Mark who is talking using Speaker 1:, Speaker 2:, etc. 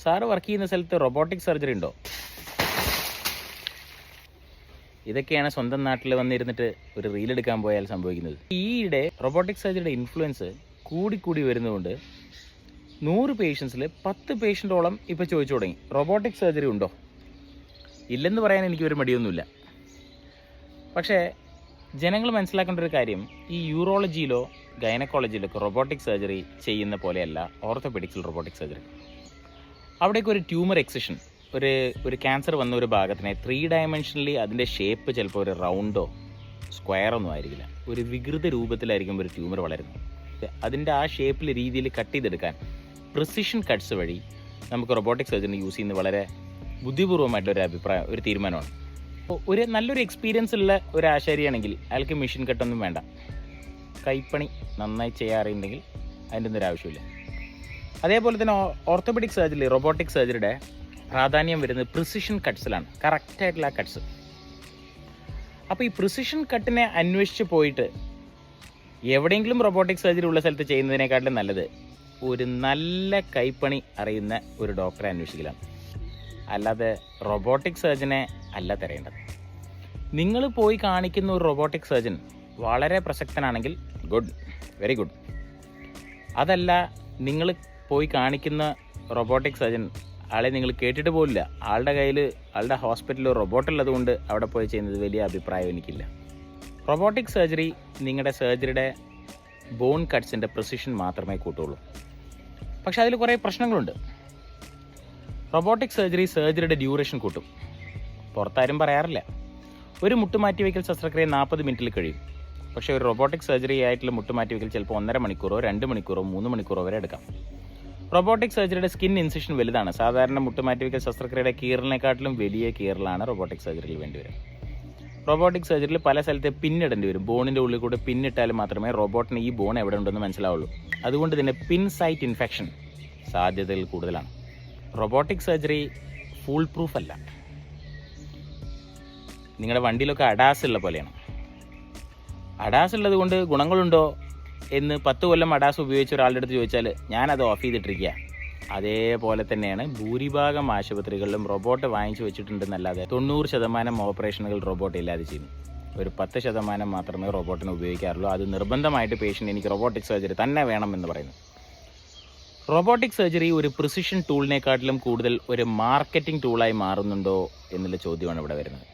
Speaker 1: Sir work ചെയ്യുന്ന സ്ഥലത്ത് robotic surgery ഉണ്ടോ? ഇതൊക്കെയാണ് സ്വന്തം നാട്ടിൽ വന്നിരുന്നിട്ട് ഒരു റീലെടുക്കാൻ പോയാൽ സംഭവിക്കുന്നത്. ഈയിടെ റോബോട്ടിക് സർജറിയുടെ ഇൻഫ്ലുവൻസ് കൂടിക്കൂടി വരുന്നതുകൊണ്ട് 100 പേഷ്യൻസിൽ 10 പേഷ്യൻറ്റോളം ഇപ്പോൾ ചോദിച്ചു തുടങ്ങി റോബോട്ടിക് സർജറി ഉണ്ടോ. ഇല്ലെന്ന് പറയാൻ എനിക്കൊരു മടിയൊന്നുമില്ല. പക്ഷേ ജനങ്ങൾ മനസ്സിലാക്കേണ്ട ഒരു കാര്യം, ഈ യൂറോളജിയിലോ ഗൈനക്കോളജിയിലോ ഒക്കെ റോബോട്ടിക് സർജറി ചെയ്യുന്ന പോലെയല്ല ഓർത്തോപെഡിക്സിൽ റോബോട്ടിക് സർജറി. അവിടേക്ക് ഒരു ട്യൂമർ എക്സിഷൻ, ഒരു ക്യാൻസർ വന്ന ഒരു ഭാഗത്തിനെ 3 ഡയമെൻഷനലി അതിൻ്റെ ഷേപ്പ് ചിലപ്പോൾ ഒരു റൗണ്ടോ സ്ക്വയറോ ഒന്നും ആയിരിക്കില്ല, ഒരു വികൃത രൂപത്തിലായിരിക്കും ഒരു ട്യൂമർ വളരുന്നത്. അതിൻ്റെ ആ ഷേപ്പിൽ രീതിയിൽ കട്ട് ചെയ്തെടുക്കാൻ പ്രിസിഷൻ കട്ട്സ് വഴി നമുക്ക് റോബോട്ടിക് സർജറി യൂസ് ചെയ്യുന്നത് വളരെ ബുദ്ധിപൂർവ്വമായിട്ടൊരു തീരുമാനമാണ്. ഒരു നല്ലൊരു എക്സ്പീരിയൻസ് ഉള്ള ഒരു ആശാരിയാണെങ്കിൽ അയാൾക്ക് മെഷീൻ കട്ടൊന്നും വേണ്ട, കൈപ്പണി നന്നായി ചെയ്യാറുണ്ടെങ്കിൽ അതിൻ്റെ ഒന്നും ആവശ്യമില്ല. അതേപോലെ തന്നെ ഓർത്തോപെഡിക് സർജറി, റോബോട്ടിക് സർജറിയുടെ പ്രാധാന്യം വരുന്നത് പ്രിസിഷൻ കട്ട്സിലാണ്, കറക്റ്റായിട്ടുള്ള ആ കട്ട്സ്. അപ്പോൾ ഈ പ്രിസിഷൻ കട്ടിനെ അന്വേഷിച്ച് പോയിട്ട് എവിടെയെങ്കിലും റോബോട്ടിക് സർജറി ഉള്ള സ്ഥലത്ത് ചെയ്യുന്നതിനേക്കാളും നല്ലത് ഒരു നല്ല കൈപ്പണി അറിയുന്ന ഒരു ഡോക്ടറെ അന്വേഷിക്കലാണ്. അല്ലാതെ റോബോട്ടിക് സർജനെ അല്ല തിരയേണ്ടത്. നിങ്ങൾ പോയി കാണിക്കുന്ന ഒരു റോബോട്ടിക് സർജൻ വളരെ പ്രസക്തനാണെങ്കിൽ ഗുഡ്, വെരി ഗുഡ്. അതല്ല, നിങ്ങൾ പോയി കാണിക്കുന്ന റോബോട്ടിക് സർജൻ ആളെ നിങ്ങൾ കേട്ടിട്ട് പോലില്ല, ആളുടെ ഹോസ്പിറ്റലിൽ റോബോട്ടുള്ളത് കൊണ്ട് അവിടെ പോയി ചെയ്യുന്നത് വലിയ അഭിപ്രായം എനിക്കില്ല. റോബോട്ടിക് സർജറി നിങ്ങളുടെ സർജറിയുടെ ബോൺ കട്ട്സിൻ്റെ പ്രിസിഷൻ മാത്രമേ കൂട്ടുള്ളൂ. പക്ഷേ അതിൽ കുറേ പ്രശ്നങ്ങളുണ്ട്. റോബോട്ടിക് സർജറിയുടെ ഡ്യൂറേഷൻ കൂട്ടും, പുറത്താരും പറയാറില്ല. ഒരു മുട്ടുമാറ്റി വയ്ക്കൽ ശസ്ത്രക്രിയ 40 മിനിറ്റിൽ കഴിയും. പക്ഷേ ഒരു റോബോട്ടിക് സർജറി ആയിട്ടുള്ള മുട്ടുമാറ്റി വയ്ക്കൽ ചിലപ്പോൾ 1.5 മണിക്കൂറോ 2 മണിക്കൂറോ 3 മണിക്കൂറോ വരെ എടുക്കാം. റോബോട്ടിക് സർജറിയുടെ സ്കിൻ ഇൻസിഷൻ വലുതാണ്. സാധാരണ മുട്ടുമാറ്റി വയ്ക്കൽ ശസ്ത്രക്രിയയുടെ കീറലിനെക്കാട്ടിലും വലിയ കീറലാണ് റോബോട്ടിക് സർജറിയിൽ വേണ്ടിവരും. റോബോട്ടിക് സർജറിയിൽ പല സ്ഥലത്ത് പിന്നിടേണ്ടി വരും. ബോണിൻ്റെ ഉള്ളിൽ കൂടെ പിന്നിട്ടാൽ മാത്രമേ റോബോട്ടിന് ഈ ബോൺ എവിടെ ഉണ്ടെന്ന് മനസ്സിലാവുള്ളൂ. അതുകൊണ്ട് തന്നെ പിൻ സൈറ്റ് ഇൻഫെക്ഷൻ സാധ്യതകൾ കൂടുതലാണ്. റോബോട്ടിക് സർജറി ഫുൾ പ്രൂഫ് അല്ല. നിങ്ങളുടെ വണ്ടിയിലൊക്കെ അഡാസ് ഉള്ള പോലെയാണ്. അഡാസ് ഉള്ളത് കൊണ്ട് ഗുണങ്ങളുണ്ടോ എന്ന് 10 കൊല്ലം അഡാസ് ഉപയോഗിച്ച ഒരാളുടെ അടുത്ത് ചോദിച്ചാൽ ഞാനത് ഓഫ് ചെയ്തിട്ടിരിക്കുക. അതേപോലെ തന്നെയാണ് ഭൂരിഭാഗം ആശുപത്രികളിലും റോബോട്ട് വാങ്ങിച്ചു വെച്ചിട്ടുണ്ടെന്നല്ലാതെ 90% ഓപ്പറേഷനുകൾ റോബോട്ട് ഇല്ലാതെ ചെയ്യുന്നു. ഒരു 10% മാത്രമേ റോബോട്ടിനെ ഉപയോഗിക്കാറുള്ളൂ. അത് നിർബന്ധമായിട്ട് പേഷ്യൻ്റ് എനിക്ക് റോബോട്ടിക് സർജറി തന്നെ വേണം എന്ന് പറയുന്നു. റോബോട്ടിക് സർജറി ഒരു പ്രിസിഷൻ ടൂളിനെക്കാട്ടിലും കൂടുതൽ ഒരു മാർക്കറ്റിംഗ് ടൂളായി മാറുന്നുണ്ടോ എന്നുള്ള ചോദ്യമാണ് ഇവിടെ വരുന്നത്.